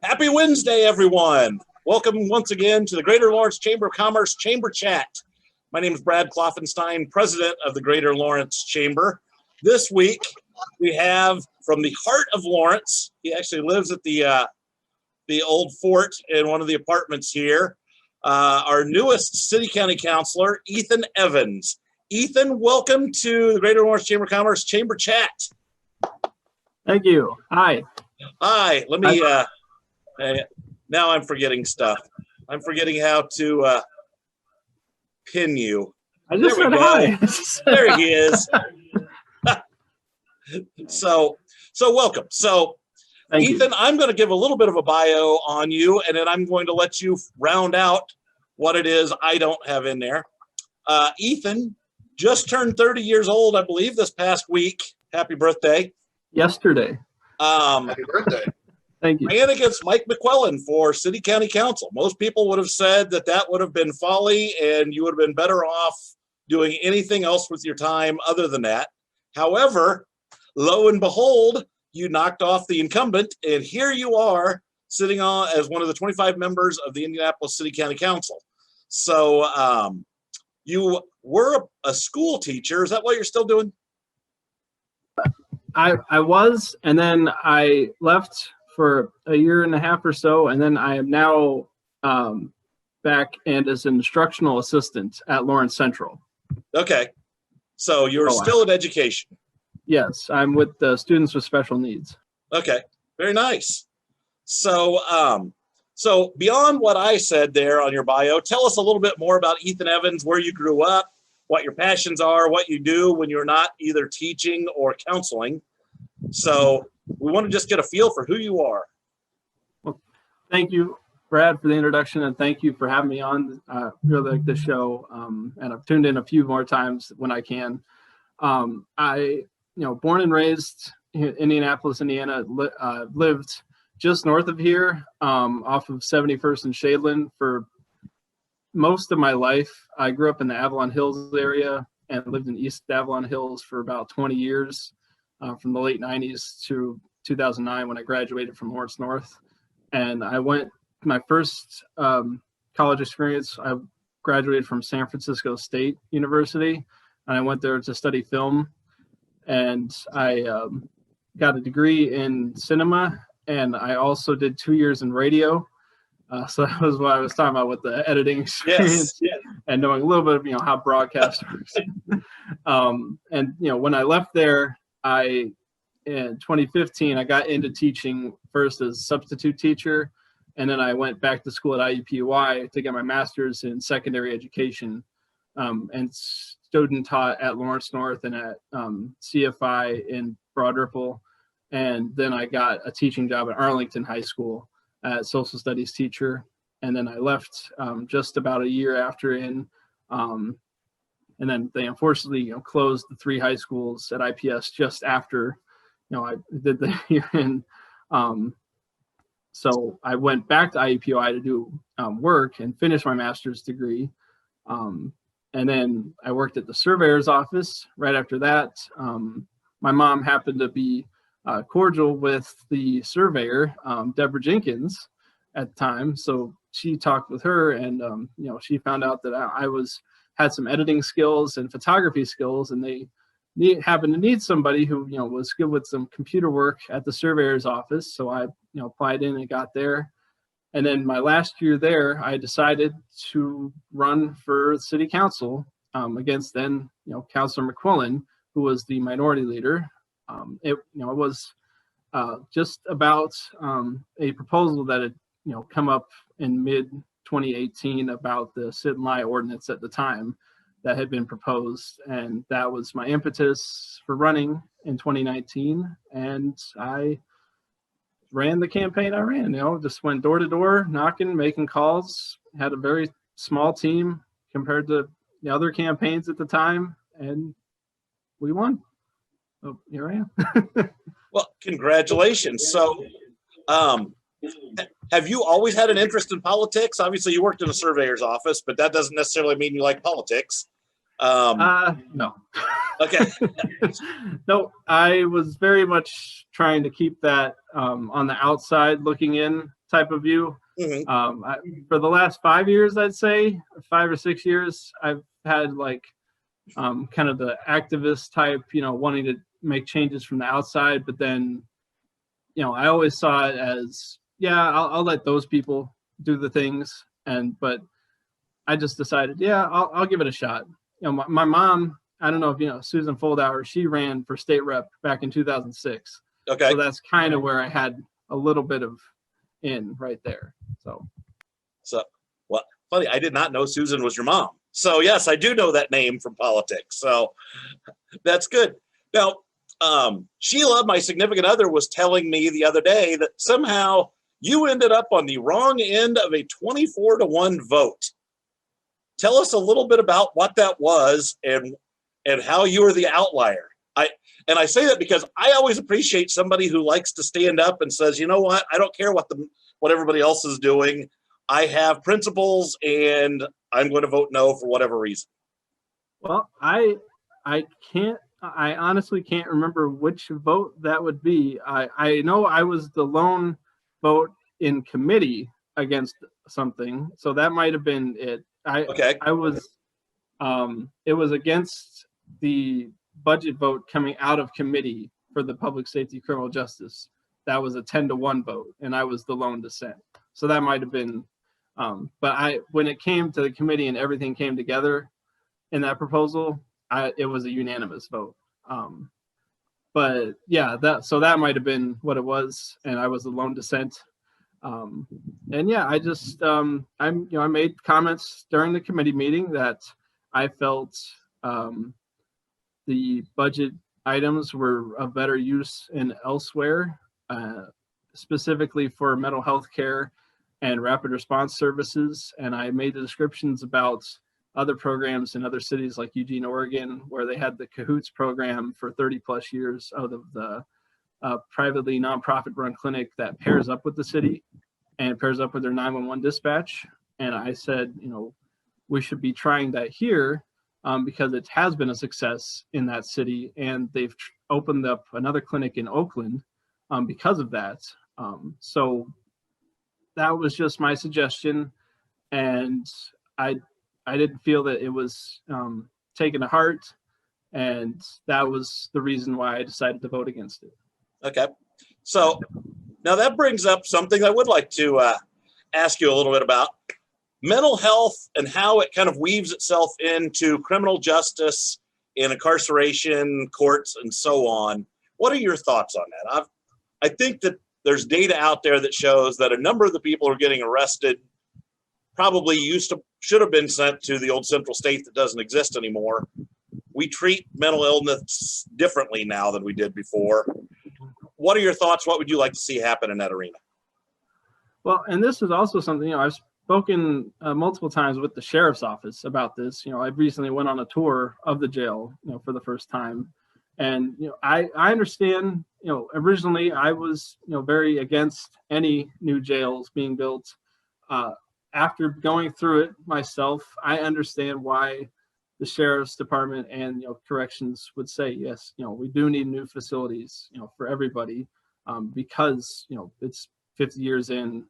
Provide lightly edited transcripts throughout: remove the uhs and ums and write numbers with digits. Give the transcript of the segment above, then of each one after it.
Happy Wednesday, everyone. Welcome once again to the Greater Lawrence Chamber of Commerce Chamber Chat. My name is Brad Kloffenstein, president of the Greater Lawrence Chamber. This week, we have from the heart of Lawrence, he actually lives at the old fort in one of the apartments here, our newest city county councilor, Ethan Evans. Ethan, welcome to the Greater Lawrence Chamber of Commerce Chamber Chat. Thank you. Hi. Hi. Let me, now I'm forgetting stuff. I'm forgetting how to pin you. I just said hi. There he is. So welcome. So Thank Ethan, you. I'm going to give a little bit of a bio on you, and then I'm going to let you round out what it is I don't have in there. Ethan just turned 30 years old, I believe, this past week. Happy birthday. Yesterday. Happy birthday. Thank you. Ran against Mike McQuillan for City County Council. Most people would have said that that would have been folly and you would have been better off doing anything else with your time other than that. However, lo and behold, you knocked off the incumbent, and here you are sitting on as one of the 25 members of the Indianapolis City County Council. So you were a school teacher. Is that what you're still doing? I was, and then I left for a year and a half or so, and then I am now back and as an instructional assistant at Lawrence Central. Okay. So you're still in education. Yes, I'm with the students with special needs. Okay, very nice. So, so beyond what I said there on your bio, tell us a little bit more about Ethan Evans, where you grew up, what your passions are, what you do when you're not either teaching or counseling. So we want to just get a feel for who you are. Well, thank you, Brad, for the introduction, and thank you for having me on. Really like the show, and I've tuned in a few more times when I can. Born and raised in Indianapolis, Indiana, lived just north of here, off of 71st and Shadeland for most of my life. I grew up in the Avalon Hills area and lived in East Avalon Hills for about 20 years, from the late 90s to 2009 when I graduated from Lawrence North. And I went, my first college experience, I graduated from San Francisco State University, and I went there to study film. And I got a degree in cinema, and I also did 2 years in radio. So that was what I was talking about with the editing experience. Yes. And knowing a little bit of how broadcast works. And when I left there, in 2015 I got into teaching first as substitute teacher, and then I went back to school at IUPUI to get my master's in secondary education, and student taught at Lawrence North and at CFI in Broad Ripple. And then I got a teaching job at Arlington High School as social studies teacher. And then I left just about a year after and then they unfortunately closed the 3 high schools at IPS just after I did the year in. So I went back to IUPUI to do work and finish my master's degree. And then I worked at the surveyor's office right after that. My mom happened to be cordial with the surveyor, Deborah Jenkins, at the time. So she talked with her, and she found out that I had some editing skills and photography skills, and they happened to need somebody who was good with some computer work at the surveyor's office. So I applied in and got there. And then my last year there, I decided to run for city council against then, Councilor McQuillan, who was the minority leader. It was just about a proposal that had, come up in mid 2018 about the sit and lie ordinance at the time that had been proposed. And that was my impetus for running in 2019. And I ran the campaign I ran, just went door to door, knocking, making calls, had a very small team compared to the other campaigns at the time, and we won. So here I am. Well, congratulations. So have you always had an interest in politics? Obviously you worked in a surveyor's office, but that doesn't necessarily mean you like politics. No. Okay. No, I was very much trying to keep that on the outside looking in type of view. Mhm. For the last 5 years, I'd say 5 or 6 years, I've had like kind of the activist type, wanting to make changes from the outside. But then, I always saw it as, yeah, I'll let those people do the things. But I just decided, yeah, I'll give it a shot. My mom, I don't know if you know Susan Foldauer, she ran for state rep back in 2006. Okay. So that's kind of where I had a little bit of in right there. So well, funny, I did not know Susan was your mom. So yes, I do know that name from politics. So that's good. Now, Sheila, my significant other, was telling me the other day that somehow you ended up on the wrong end of a 24-1 vote. Tell us a little bit about what that was and how you were the outlier. I say that because I always appreciate somebody who likes to stand up and says, you know what, I don't care what everybody else is doing. I have principles and I'm going to vote no for whatever reason. Well, I honestly can't remember which vote that would be. I know I was the lone vote in committee against something, so that might have been it. Okay. I was it was against the budget vote coming out of committee for the public safety criminal justice. That was a 10-1 vote, and I was the lone dissent. So that might have been but when it came to the committee and everything came together in that proposal, it was a unanimous vote. But yeah, that might have been what it was, and I was the lone dissent. And yeah, I just I made comments during the committee meeting that I felt the budget items were of better use in elsewhere, specifically for mental health care and rapid response services. And I made the descriptions about other programs in other cities like Eugene, Oregon, where they had the Cahoots program for 30 plus years out of the privately nonprofit run clinic that pairs up with the city and pairs up with their 911 dispatch. And I said, we should be trying that here because it has been a success in that city. And they've opened up another clinic in Oakland because of that. So that was just my suggestion. And I didn't feel that it was taken to heart. And that was the reason why I decided to vote against it. Okay. So now that brings up something I would like to ask you a little bit about. Mental health and how it kind of weaves itself into criminal justice, in incarceration, courts, and so on. What are your thoughts on that? I think that there's data out there that shows that a number of the people who are getting arrested probably should have been sent to the old Central State that doesn't exist anymore. We treat mental illness differently now than we did before. What are your thoughts? What would you like to see happen in that arena? Well, and this is also something, I've spoken multiple times with the sheriff's office about this. I recently went on a tour of the jail, for the first time. And, I understand, originally I was, very against any new jails being built. After going through it myself, I understand why the sheriff's department and corrections would say, yes, we do need new facilities, for everybody, because it's 50 years in,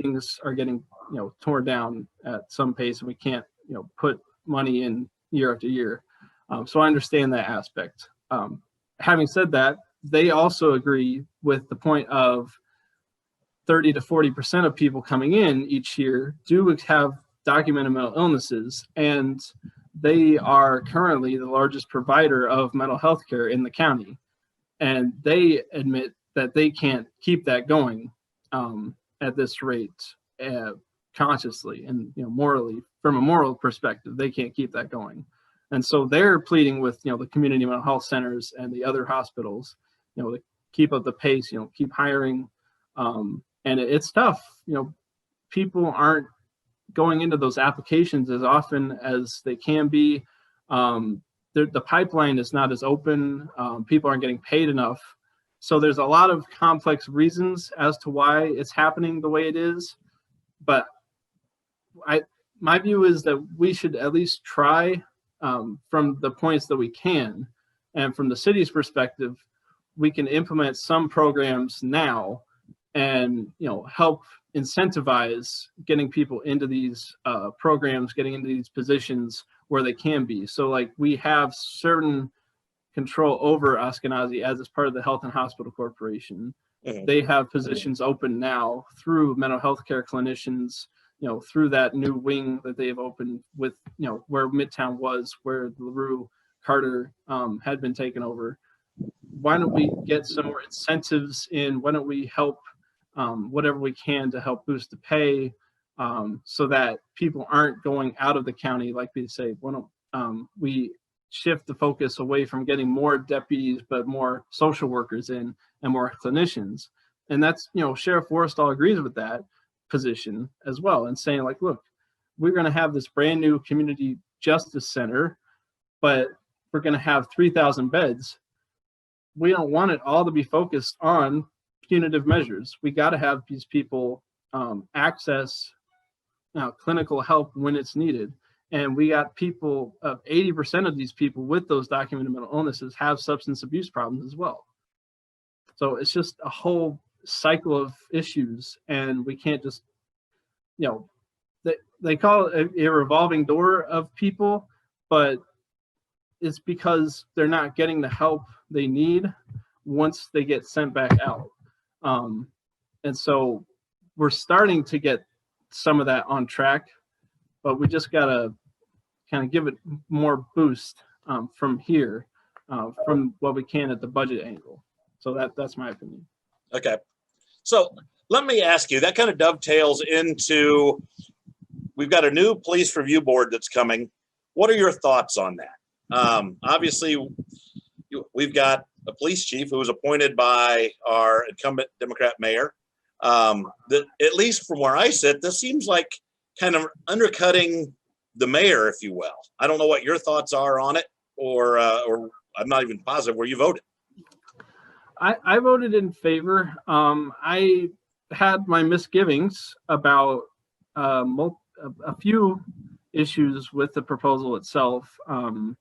things are getting torn down at some pace, and we can't put money in year after year. So I understand that aspect. Having said that, they also agree with the point of 30 to 40% of people coming in each year do have documented mental illnesses, and they are currently the largest provider of mental health care in the county. And they admit that they can't keep that going at this rate consciously and morally. From a moral perspective, they can't keep that going. And so they're pleading with the community mental health centers and the other hospitals to keep up the pace, keep hiring. And it's tough. People aren't going into those applications as often as they can be. The pipeline is not as open. People aren't getting paid enough. So there's a lot of complex reasons as to why it's happening the way it is. But my view is that we should at least try from the points that we can. And from the city's perspective, we can implement some programs now and, you know, help incentivize getting people into these programs, getting into these positions where they can be. So like we have certain control over Ashkenazi as it's part of the Health and Hospital Corporation. They have positions open now through mental health care clinicians, you know, through that new wing that they've opened with, you know, where Midtown was, where LaRue Carter had been taken over. Why don't we get some more incentives in? Why don't we help whatever we can to help boost the pay so that people aren't going out of the county, like we say, why don't we shift the focus away from getting more deputies, but more social workers in and more clinicians. And that's, you know, Sheriff Forrestal agrees with that position as well, and saying like, look, we're going to have this brand new community justice center, but we're going to have 3,000 beds. We don't want it all to be focused on punitive measures. We got to have these people access clinical help when it's needed. And we got people, 80% of these people with those documented mental illnesses have substance abuse problems as well. So it's just a whole cycle of issues, and we can't just, you know, they call it a revolving door of people, but it's because they're not getting the help they need once they get sent back out. And so we're starting to get some of that on track, but we just gotta kind of give it more boost from here, from what we can at the budget angle. So that's my opinion. Okay. So let me ask you, that kind of dovetails into, we've got a new police review board that's coming. What are your thoughts on that? Obviously, we've got a police chief who was appointed by our incumbent Democrat mayor. That, at least from where I sit, this seems like kind of undercutting the mayor, if you will. I don't know what your thoughts are on it, or I'm not even positive where you voted. I voted in favor. I had my misgivings about a few issues with the proposal itself, and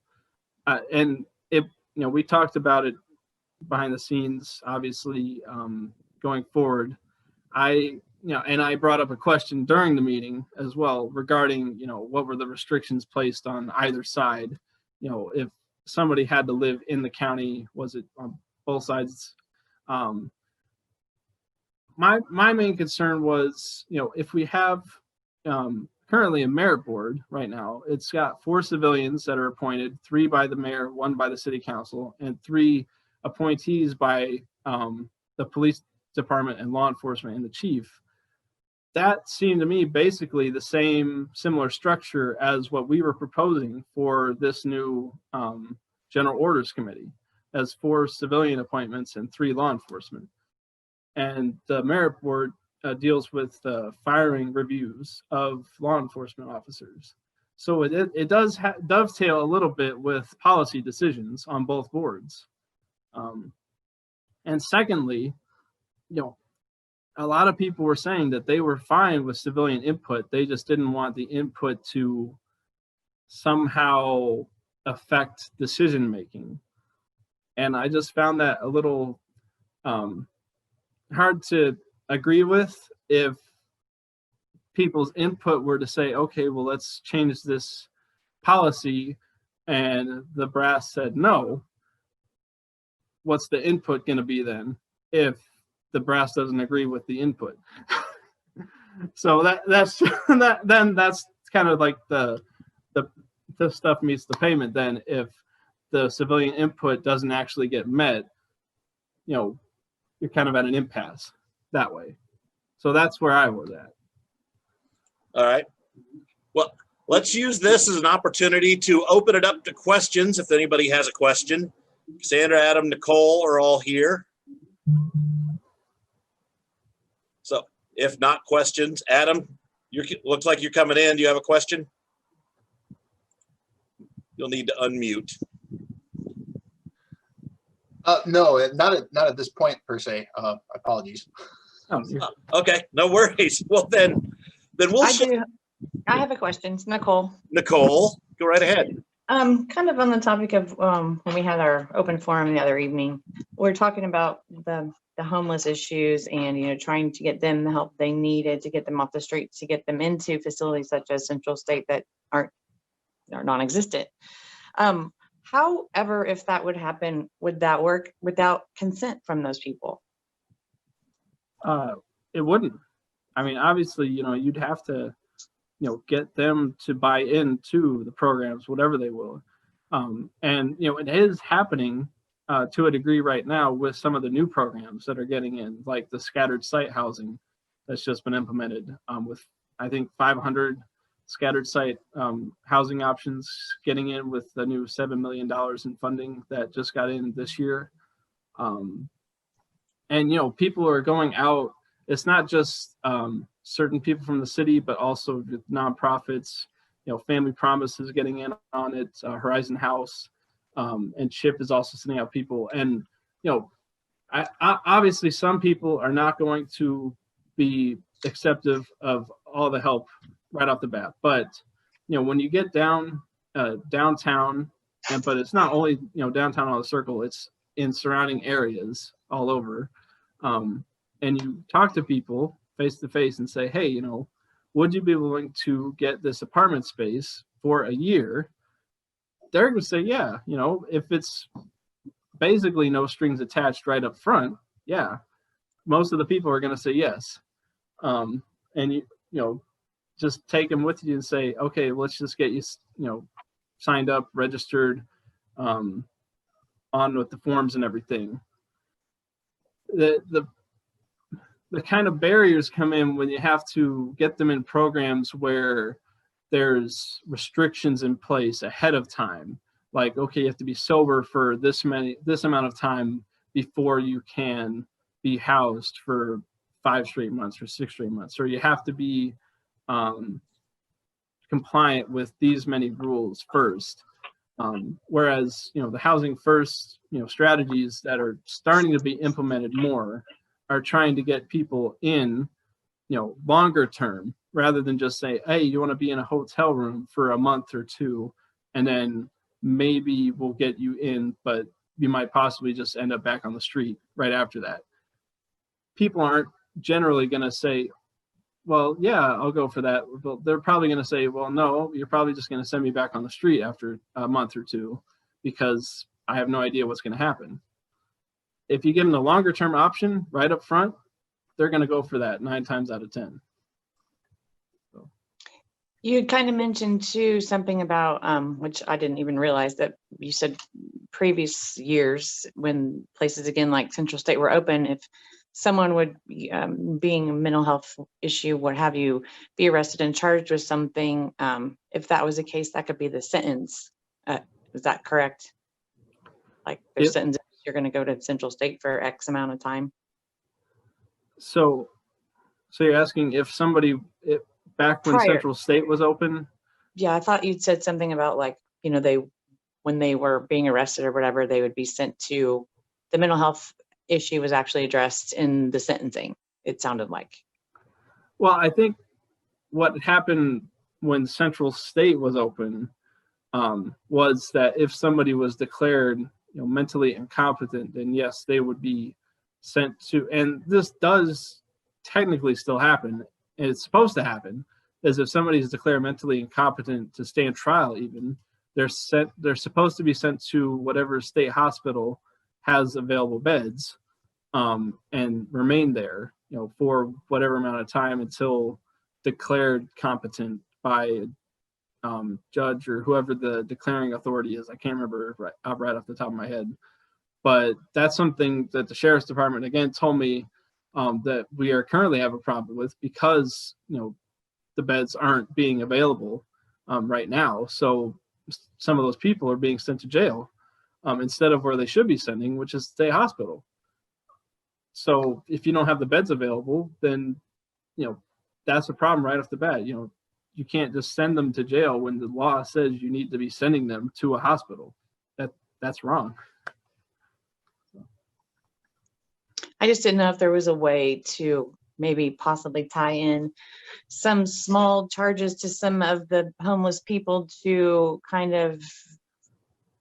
it, you know, we talked about it behind the scenes, obviously, going forward. And I brought up a question during the meeting as well regarding, you know, what were the restrictions placed on either side? You know, if somebody had to live in the county, was it on both sides? My main concern was, you know, if we have currently a merit board right now, it's got 4 civilians that are appointed, 3 by the mayor, 1 by the city council, and 3 appointees by the police department and law enforcement and the chief. That seemed to me basically the similar structure as what we were proposing for this new general orders committee, as 4 civilian appointments and 3 law enforcement. And the merit board deals with firing reviews of law enforcement officers. So it does dovetail a little bit with policy decisions on both boards. And secondly, you know, a lot of people were saying that they were fine with civilian input. They just didn't want the input to somehow affect decision making. And I just found that a little hard to agree with. If people's input were to say, okay, well, let's change this policy, and the brass said no, what's the input going to be then if the brass doesn't agree with the input? So that's then that's kind of like the stuff meets the payment. Then if the civilian input doesn't actually get met, you know, you're kind of at an impasse that way. So that's where I was at. All right. Well, let's use this as an opportunity to open it up to questions. If anybody has a question, Sandra, Adam, Nicole are all here. So if not questions, Adam, looks like you're coming in. Do you have a question? You'll need to unmute. No, not at this point per se. Apologies. Okay, no worries. Well, then we'll. I have a question. It's Nicole. Nicole, go right ahead. Kind of on the topic of when we had our open forum the other evening, we're talking about the homeless issues and, you know, trying to get them the help they needed to get them off the streets, to get them into facilities such as Central State that are non-existent. However, if that would happen, would that work without consent from those people? It wouldn't. I mean, obviously, you know, you'd have to, you know, get them to buy into the programs, whatever they will. And, you know, it is happening to a degree right now with some of the new programs that are getting in, like the scattered site housing that's just been implemented with, I think, 500 scattered site housing options getting in with the new $7 million in funding that just got in this year. And, you know, people are going out. It's not just certain people from the city, but also the nonprofits. You know, Family Promise is getting in on it, Horizon House, and CHIP is also sending out people. And, you know, I obviously some people are not going to be acceptive of all the help right off the bat. But, you know, when you get downtown, but it's not only, you know, downtown on the circle, it's in surrounding areas all over. And you talk to people face to face and say, hey, you know, would you be willing to get this apartment space for a year? They're going to say, yeah, you know, if it's basically no strings attached right up front, yeah, most of the people are going to say yes. And you know, just take them with you and say, okay, let's just get you, you know, signed up, registered, on with the forms and everything. The kind of barriers come in when you have to get them in programs where there's restrictions in place ahead of time. Like, okay, you have to be sober for this amount of time before you can be housed for 5 straight months or 6 straight months, or you have to be compliant with these many rules first. Whereas, you know, the housing first, you know, strategies that are starting to be implemented more are trying to get people in, you know, longer term, rather than just say, hey, you want to be in a hotel room for a month or 2, and then maybe we'll get you in, but you might possibly just end up back on the street right after that. People aren't generally going to say, well, yeah, I'll go for that. But they're probably going to say, well, no, you're probably just going to send me back on the street after a month or 2 because I have no idea what's going to happen. If you give them the longer term option right up front, they're going to go for that 9 times out of 10. So. You had kind of mentioned too something about which I didn't even realize, that you said previous years when places again like Central State were open, if someone would being a mental health issue, what have you, be arrested and charged with something, if that was the case, that could be the sentence. Is that correct? Like there's sentences, you're going to go to Central State for X amount of time. So you're asking if somebody, back when Central State was open? Yeah, I thought you'd said something about, like, you know, when they were being arrested or whatever, they would be sent to, the mental health issue was actually addressed in the sentencing, it sounded like. Well, I think what happened when Central State was open was that if somebody was declared, you know, mentally incompetent, then yes, they would be sent to, and this does technically still happen, and it's supposed to happen, is if somebody is declared mentally incompetent to stand trial, even they're supposed to be sent to whatever state hospital has available beds, and remain there, you know, for whatever amount of time until declared competent by judge or whoever the declaring authority is. I can't remember right off the top of my head, but that's something that the sheriff's department again told me that we are currently have a problem with, because, you know, the beds aren't being available right now. So some of those people are being sent to jail instead of where they should be sending, which is state hospital. So if you don't have the beds available, then, you know, that's a problem right off the bat. You know, you can't just send them to jail when the law says you need to be sending them to a hospital. That's wrong. I just didn't know if there was a way to maybe possibly tie in some small charges to some of the homeless people to kind of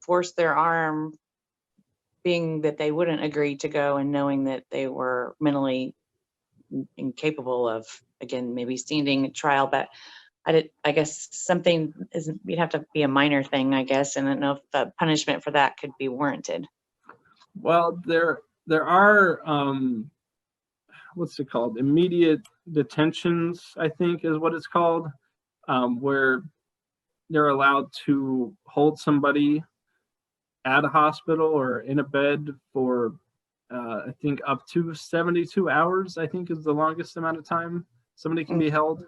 force their arm, being that they wouldn't agree to go and knowing that they were mentally incapable of, again, maybe standing trial. But I guess something isn't, you'd have to be a minor thing, I guess. And I don't know if the punishment for that could be warranted. Well, there are what's it called? Immediate detentions, I think is what it's called, where they're allowed to hold somebody at a hospital or in a bed for I think up to 72 hours, I think is the longest amount of time somebody can be held.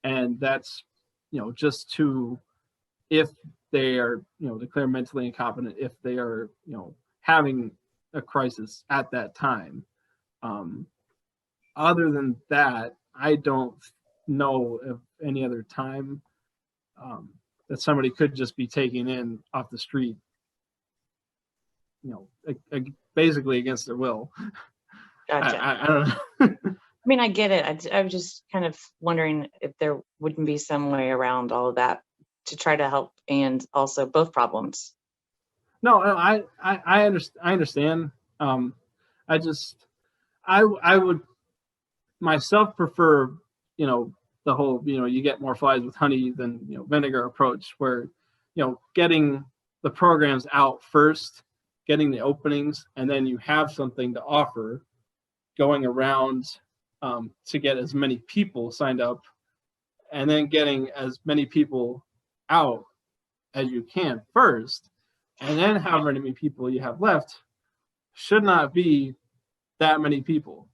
And that's, just to, if they are, declared mentally incompetent, if they are, having a crisis at that time. Other than that, I don't know of any other time that somebody could just be taken in off the street, basically against their will. Gotcha. I don't know. I mean, I get it. I was just kind of wondering if there wouldn't be some way around all of that to try to help and also both problems. No, I understand. I would myself prefer, the whole, you get more flies with honey than, vinegar approach, where, getting the programs out first, getting the openings, and then you have something to offer going around to get as many people signed up, and then getting as many people out as you can first, and then however many people you have left should not be that many people.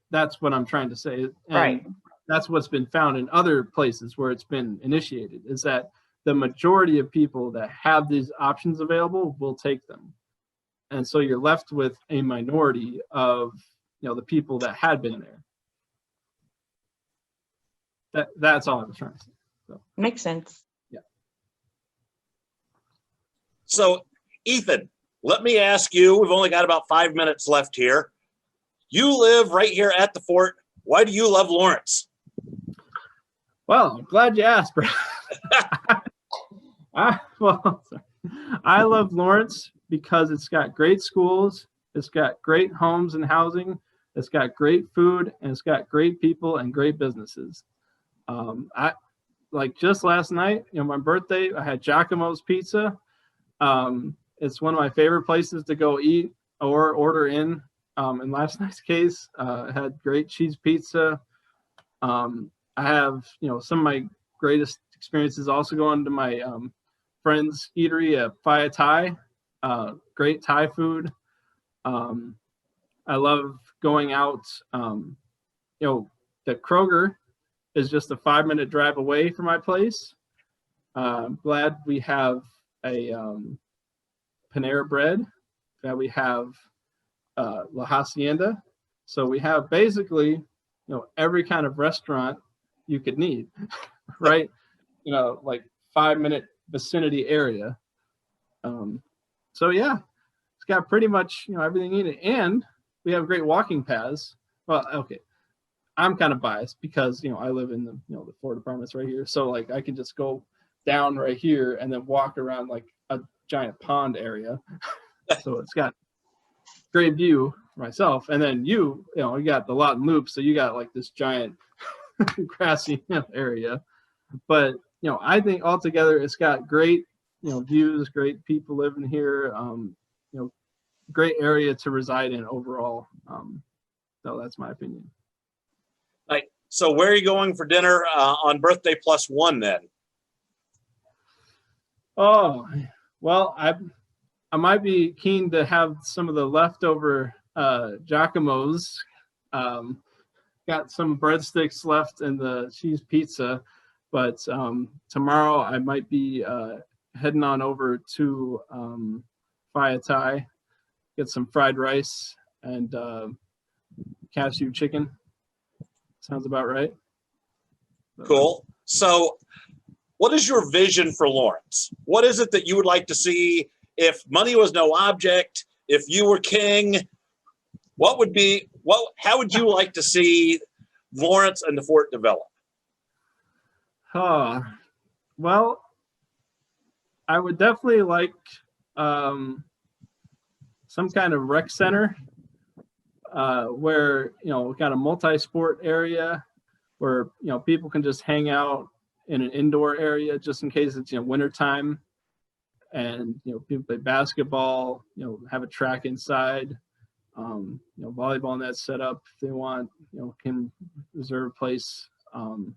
That's what I'm trying to say. And right. That's what's been found in other places where it's been initiated, is that the majority of people that have these options available will take them. And so you're left with a minority of, the people that had been there. That's all I was trying to say. So. Makes sense. Yeah. So, Ethan, let me ask you, we've only got about 5 minutes left here. You live right here at the fort. Why do you love Lawrence? Well, I'm glad you asked, Brad. I love Lawrence because it's got great schools, it's got great homes and housing, it's got great food, and it's got great people and great businesses. I like just last night, my birthday, I had Giacomo's Pizza. It's one of my favorite places to go eat or order in. In last night's case, I had great cheese pizza. I have, some of my greatest experiences also going to my friend's eatery at Phai Thai. Great Thai food. I love going out. The Kroger is just a 5-minute drive away from my place. I'm glad we have a Panera Bread, that we have La Hacienda. So we have basically, every kind of restaurant you could need, right? Like 5-minute vicinity area. So yeah, it's got pretty much, everything in it. And we have great walking paths. Well, okay. I'm kind of biased because, I live in the, the Fort apartments right here. So like I can just go down right here and then walk around like a giant pond area. So it's got great view for myself. And then you got the lot and loop. So you got like this giant grassy area. But, I think altogether it's got great, views, great people living here, great area to reside in overall. So that's my opinion. Right. So where are you going for dinner on birthday plus one then? Oh, well, I might be keen to have some of the leftover Giacomo's. Got some breadsticks left in the cheese pizza, but tomorrow I might be heading on over to Phai Thai, get some fried rice and cashew chicken. Sounds about right. Cool. So what is your vision for Lawrence? What is it that you would like to see if money was no object, if you were king? how would you like to see Lawrence and the Fort develop? Well, I would definitely like some kind of rec center where, you know, kind of multi-sport area where, you know, people can just hang out in an indoor area just in case it's, you know, winter time, and, you know, people play basketball, you know, have a track inside, you know, volleyball net set up if they want, you know, can reserve a place, you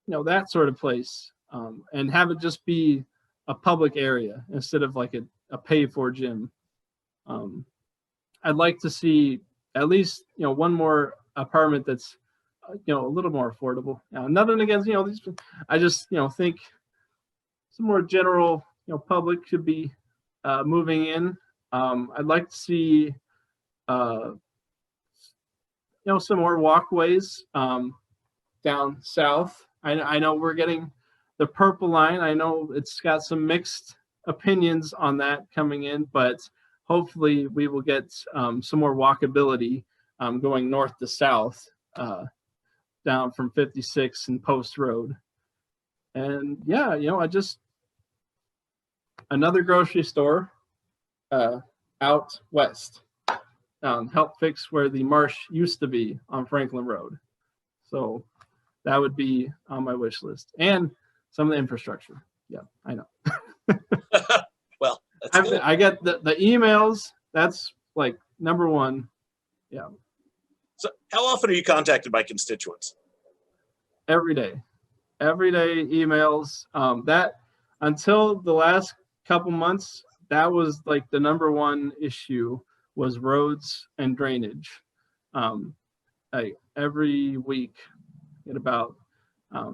know, that sort of place, and have it just be a public area instead of like a pay-for gym. I'd like to see at least, you know, one more apartment that's, you know, a little more affordable. Now, nothing against, you know, these, I just, you know, think some more general, you know, public should be moving in. I'd like to see, you know, some more walkways down south. I know we're getting the purple line. I know it's got some mixed opinions on that coming in, but hopefully we will get some more walkability going north to south down from 56 and Post Road. And yeah, you know, I just, another grocery store out west, help fix where the marsh used to be on Franklin Road. So that would be on my wish list, and some of the infrastructure. Yeah, I know. Well, that's I get the emails. That's like number one. Yeah. So how often are you contacted by constituents? Every day emails. That until the last couple months, that was like the number one issue, was roads and drainage. Like every week, get about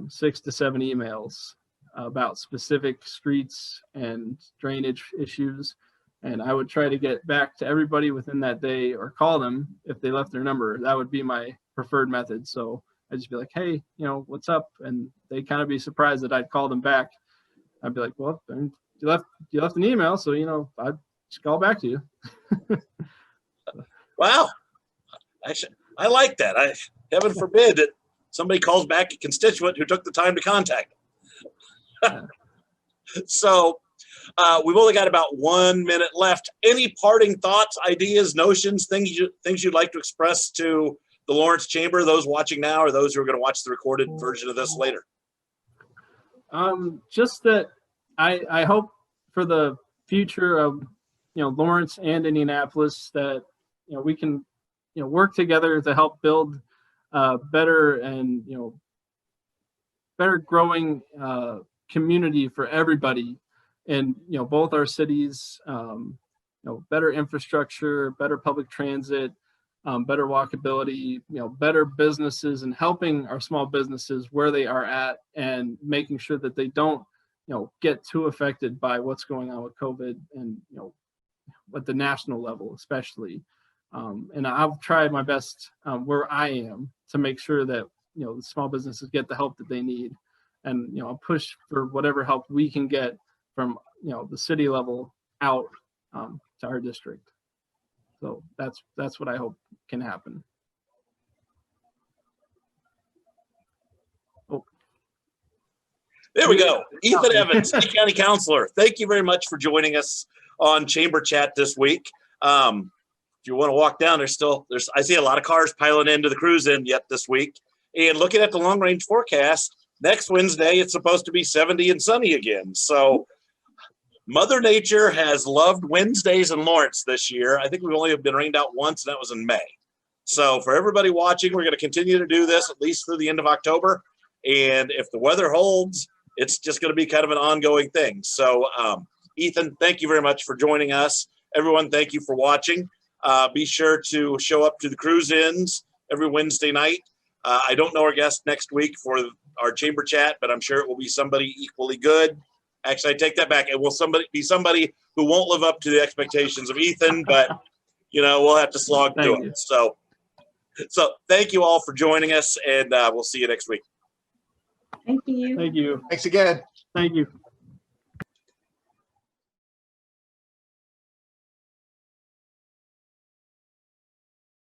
6 to 7 emails about specific streets and drainage issues. And I would try to get back to everybody within that day, or call them if they left their number. That would be my preferred method. So I'd just be like, hey, you know, what's up? And they'd kind of be surprised that I'd call them back. I'd be like, well, you left an email, so, you know, I'd just call back to you. Wow. I like that. Heaven forbid that somebody calls back a constituent who took the time to contact them. So we've only got about 1 minute left. Any parting thoughts, ideas, notions, things you'd like to express to the Lawrence Chamber, those watching now or those who are going to watch the recorded version of this later? Just that I hope for the future of, you know, Lawrence and Indianapolis, that, you know, we can, you know, work together to help build better and, you know, better growing community for everybody in, you know, both our cities. You know, better infrastructure, better public transit, better walkability, you know, better businesses, and helping our small businesses where they are at, and making sure that they don't, you know, get too affected by what's going on with COVID, and, you know, at the national level especially. And I've tried my best where I am to make sure that, you know, the small businesses get the help that they need, and, you know, I'll push for whatever help we can get from, you know, the city level out to our district. So that's what I hope can happen. Oh. There we go. Ethan Evans, Lee County Councilor. Thank you very much for joining us on Chamber Chat this week. If you want to walk down, I see a lot of cars piling into the cruise-in yet this week. And looking at the long-range forecast, next Wednesday it's supposed to be 70 and sunny again. So Mother Nature has loved Wednesdays in Lawrence this year. I think we've only been rained out once, and that was in May. So for everybody watching, we're going to continue to do this at least through the end of October. And if the weather holds, it's just going to be kind of an ongoing thing. So Ethan, thank you very much for joining us. Everyone, thank you for watching. Be sure to show up to the cruise-ins every Wednesday night. I don't know our guest next week for our Chamber Chat, but I'm sure it will be somebody equally good. Actually, I take that back. It will be somebody who won't live up to the expectations of Ethan, but, you know, we'll have to slog through it. So thank you all for joining us, and we'll see you next week. Thank you. Thank you. Thanks again. Thank you.